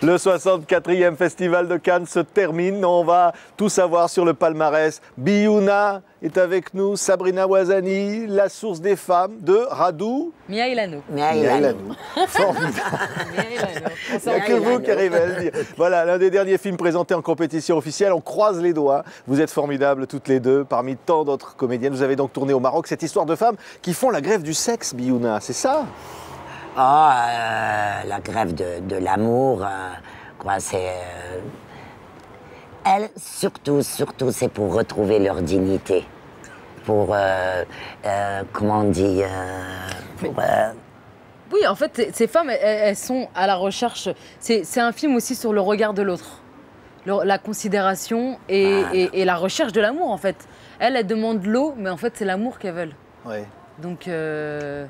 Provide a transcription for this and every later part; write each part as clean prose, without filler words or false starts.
Le 64e Festival de Cannes se termine. On va tout savoir sur le palmarès. Biouna est avec nous, Sabrina Ouazani, la source des femmes de Radou. Mia Ilano. Formidable. Il n'y a que vous qui arrivez à le dire. Voilà, l'un des derniers films présentés en compétition officielle. On croise les doigts. Vous êtes formidables toutes les deux, parmi tant d'autres comédiennes. Vous avez donc tourné au Maroc cette histoire de femmes qui font la grève du sexe, Biouna, c'est ça? Oh, la grève de l'amour, quoi, c'est... elles, surtout, c'est pour retrouver leur dignité. Pour, comment on dit... Oui, en fait, ces femmes, elles sont à la recherche... C'est un film aussi sur le regard de l'autre. La considération et la recherche de l'amour, en fait. Elles demandent l'eau, mais en fait, c'est l'amour qu'elles veulent. Ouais. Donc, elles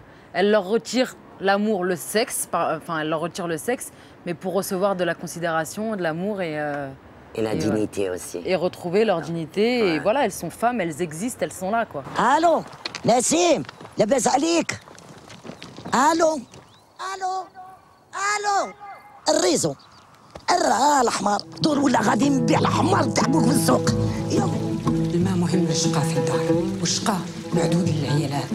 leur retirent l'amour, le sexe, enfin, elle leur retire le sexe, mais pour recevoir de la considération, de l'amour et la dignité aussi. Et retrouver leur dignité. Ouais. Et voilà, elles sont femmes, elles existent, elles sont là, quoi. Allô, Nassim, labas alik. Allô, الريزو الحمار دور ولا غادي نبيع الحمار تاع بوك في السوق. الماء مهم للشقا في الدار والشقا معدود للعيالات.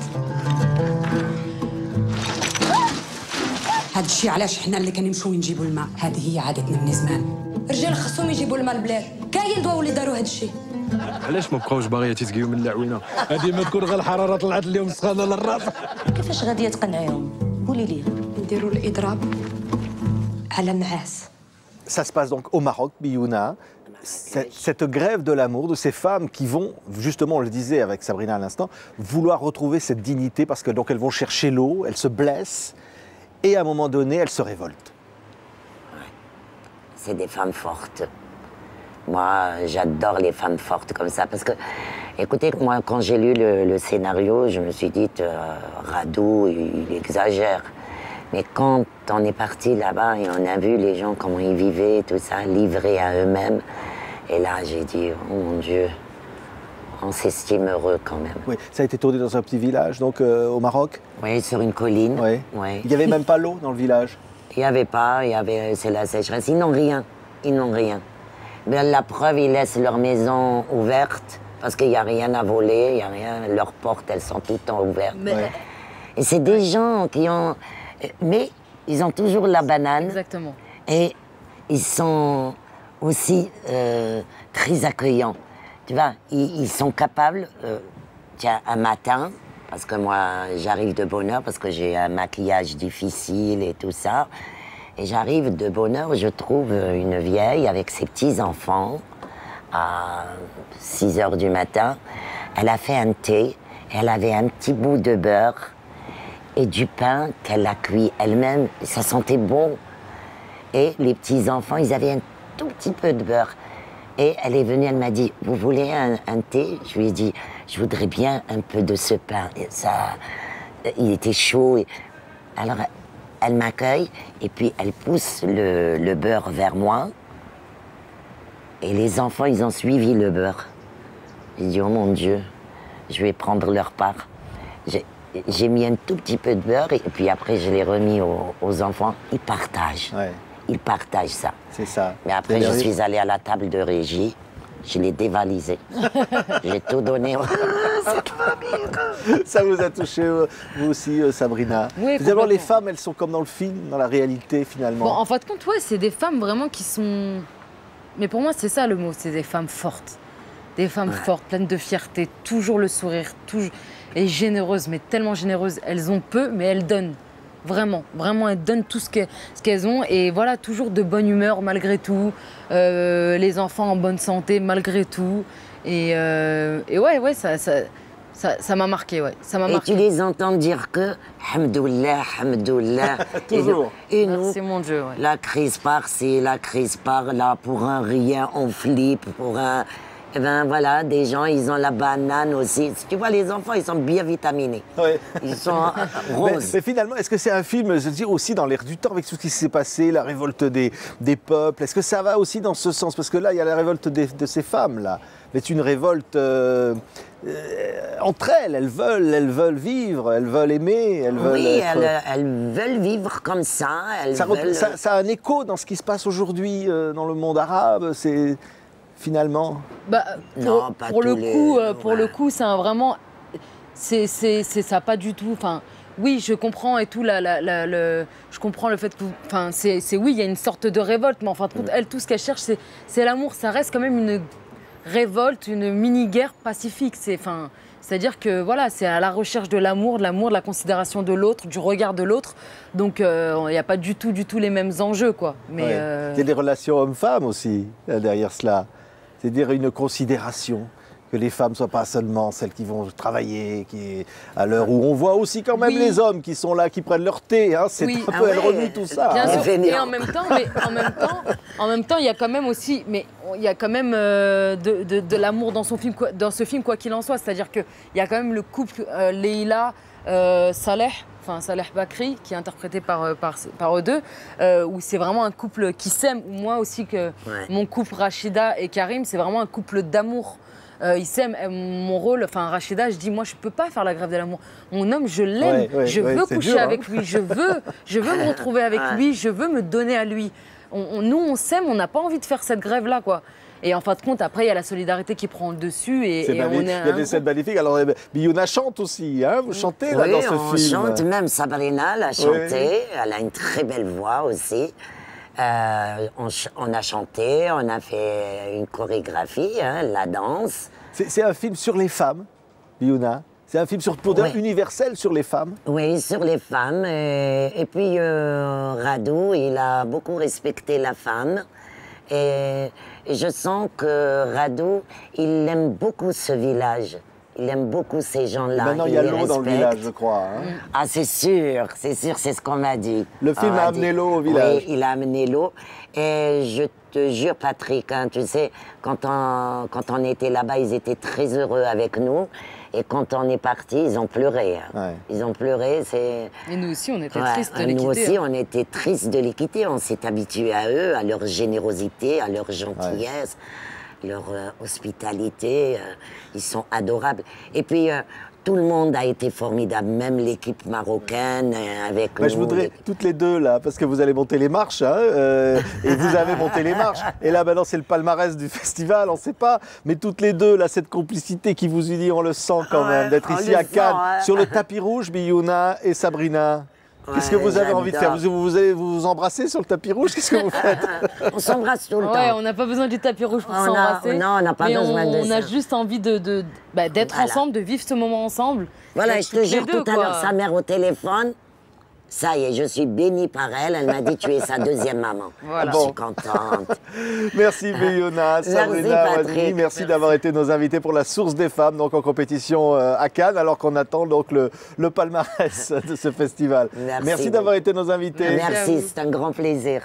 هاد الشيء علاش حنا اللي كنمشيو نجيبوا الماء، هذه هي عادتنا من زمان. الرجال خصهم يجيبوا الماء للبلاد، كاين دواو اللي داروا هاد الشيء. علاش ما بقاوش باغيات يتسقيو من العوينه؟ هذه ما تكون غير الحراره طلعت اليوم سخانه للراس. كيفاش غادي تقنعيهم؟ قولي لي. نديروا الاضراب على النعاس. Ça se passe donc au Maroc, Biouna. Cette grève de l'amour de ces femmes qui vont, justement, on le disait avec Sabrina à l'instant, vouloir retrouver cette dignité parce que donc elles vont chercher l'eau, elles se blessent et à un moment donné, elles se révoltent. Ouais. C'est des femmes fortes. Moi, j'adore les femmes fortes comme ça parce que, écoutez, moi, quand j'ai lu le scénario, je me suis dit, Radou, il exagère. Mais quand on est parti là-bas et on a vu les gens, comment ils vivaient, tout ça, livrés à eux-mêmes, et là, j'ai dit, oh mon Dieu, on s'estime heureux quand même. Oui, ça a été tourné dans un petit village, donc au Maroc. Oui, sur une colline. Oui. Ouais. Il n'y avait même pas l'eau dans le village. Il n'y avait pas, c'est la sécheresse. Ils n'ont rien, Mais la preuve, ils laissent leur maison ouverte parce qu'il n'y a rien à voler, il n'y a rien, leurs portes, elles sont tout le temps ouvertes. Ouais. Et c'est des gens qui ont... Mais ils ont toujours la banane. Exactement. Et ils sont aussi très accueillants. Tu vois, ils sont capables, tiens, un matin, parce que moi, j'arrive de bonne heure, parce que j'ai un maquillage difficile et tout ça, et j'arrive de bonne heure, je trouve une vieille avec ses petits-enfants à 6 h du matin. Elle a fait un thé, elle avait un petit bout de beurre, et du pain qu'elle a cuit elle-même, ça sentait bon. Et les petits-enfants, ils avaient un tout petit peu de beurre. Et elle est venue, elle m'a dit, vous voulez un thé? Je lui ai dit, je voudrais bien un peu de ce pain. Et ça, il était chaud. Alors, elle m'accueille et puis elle pousse le beurre vers moi. Et les enfants, ils ont suivi le beurre. J'ai dit, oh mon Dieu, je vais prendre leur part. J'ai mis un tout petit peu de beurre et puis après je l'ai remis aux enfants. Ils partagent. Ouais. Ils partagent ça. C'est ça. Mais après je suis allée à la table de régie, je l'ai dévalisé. J'ai tout donné à cette famille. Ça vous a touché vous aussi, Sabrina? Oui, finalement, les femmes, elles sont comme dans le film, dans la réalité finalement. Bon, en fin de compte, ouais, c'est des femmes vraiment qui sont... Mais pour moi, c'est ça le mot, c'est des femmes fortes. Des femmes fortes, pleines de fierté, toujours le sourire, toujours... Et généreuses, mais tellement généreuses. Elles ont peu, mais elles donnent. Vraiment, elles donnent tout ce qu'elles ont. Et voilà, toujours de bonne humeur malgré tout. Les enfants en bonne santé malgré tout. Et ouais, ça m'a marqué, ouais. Ça m'a marqué. Et tu les entends dire que Hamdoullah, Hamdoullah. Toujours. Et nous, c'est mon Dieu, ouais. La crise par-ci, la crise par-là, pour un rien, on flippe, pour un... Et ben voilà, des gens, ils ont la banane aussi. Tu vois, les enfants, ils sont bien vitaminés. Ouais. Ils sont roses. Mais finalement, est-ce que c'est un film, je veux dire, aussi dans l'air du temps, avec tout ce qui s'est passé, la révolte des peuples? Est-ce que ça va aussi dans ce sens? Parce que là, il y a la révolte de ces femmes-là. Mais c'est une révolte entre elles veulent vivre, elles veulent aimer, elles veulent. Oui, être... elles veulent vivre comme ça. Ça a un écho dans ce qui se passe aujourd'hui dans le monde arabe. C'est finalement. Bah, Non, pas pour le tous coup, les- pour ouais. le coup, c'est un vraiment, c'est ça pas du tout. Enfin, oui, je comprends et tout. Je comprends le fait que, enfin, oui, il y a une sorte de révolte, mais en fin de compte, elle, tout ce qu'elle cherche, c'est l'amour. Ça reste quand même une révolte, une mini-guerre pacifique. C'est-à-dire que voilà, c'est à la recherche de l'amour, de la considération de l'autre, du regard de l'autre. Donc, il n'y a pas du tout les mêmes enjeux, quoi. Mais Ouais. Il y a des relations hommes-femmes aussi derrière cela. C'est-à-dire une considération, que les femmes ne soient pas seulement celles qui vont travailler, à l'heure où on voit aussi quand même Oui. les hommes qui sont là, qui prennent leur thé. Hein, c'est Oui. un peu, Ah elle ouais. remue tout ça. Bien hein. sûr. Vénéant. Et en même temps, il y a quand même aussi, mais il y a quand même de l'amour dans ce film, quoi qu'il en soit. C'est-à-dire qu'il y a quand même le couple Leïla Saleh. Enfin, Saleh Bakri, qui est interprété par eux deux, où c'est vraiment un couple qui s'aime. Moi aussi, mon couple Rachida et Karim, c'est vraiment un couple d'amour. Ils s'aiment. Mon rôle, enfin Rachida, je dis, moi, je peux pas faire la grève de l'amour. Mon homme, je l'aime. Je veux c'est coucher dur, hein. avec lui. Je veux me retrouver avec lui. Je veux me donner à lui. Nous, on s'aime. On n'a pas envie de faire cette grève-là, quoi. Et en fin de compte, après, il y a la solidarité qui prend le dessus. C'est magnifique. Il y a des scènes magnifiques. Alors, Biouna chante aussi. Hein, vous chantez là, Oui, dans ce on film. chante, même Sabrina l'a chanté, elle a une très belle voix aussi. On a chanté, on a fait une chorégraphie, hein, la danse. C'est un film sur les femmes, Biouna. C'est un film universel sur les femmes. Oui, sur les femmes. Et puis Radu, il a beaucoup respecté la femme. Et je sens que Radu, il aime beaucoup ce village. Il aime beaucoup ces gens-là. Maintenant, il y a l'eau dans le village, je crois. Hein. Ah, c'est sûr, c'est ce qu'on m'a dit. Le film On a m'a amené dit. l'eau au village. Oui, il a amené l'eau. Et je te jure, Patrick, hein, tu sais, quand on était là-bas, ils étaient très heureux avec nous. Et quand on est parti, ils ont pleuré. Hein. Ouais. Ils ont pleuré, c'est... Et nous aussi, on était Ouais, tristes de les nous quitter. aussi, on était tristes de les quitter. On s'est habitués à eux, à leur générosité, à leur gentillesse, leur hospitalité. Ils sont adorables. Et puis, tout le monde a été formidable, même l'équipe marocaine avec nous. Je voudrais toutes les deux là, parce que vous allez monter les marches, hein, et vous avez monté les marches. Et là maintenant c'est le palmarès du festival, on ne sait pas, mais toutes les deux là, cette complicité qui vous unit, on le sent quand même, d'être on ici le à Cannes, sent, hein. sur le tapis rouge, Biouna et Sabrina. Qu'est-ce que Ouais, vous avez envie de faire? j'adore. Vous allez vous embrasser sur le tapis rouge? Qu'est-ce que vous faites? On s'embrasse tout le Ouais, temps. on n'a pas besoin du tapis rouge pour On a- s'embrasser. non, on n'a pas mais besoin de On a ça. juste envie d'être Voilà. ensemble, de vivre ce moment ensemble. Voilà, D'être je te toutes les jure, deux, tout à quoi. l'heure, sa mère au téléphone, ça y est, je suis bénie par elle. Elle m'a dit, tu es sa deuxième maman. Voilà. Je Bon. suis contente. Merci Biouna, Sabrina, Patrick. Wadri, merci d'avoir été nos invités pour la Source des femmes, donc en compétition à Cannes, alors qu'on attend donc le palmarès de ce festival. Merci D'avoir été nos invités. à Merci, vous. c'est un grand plaisir.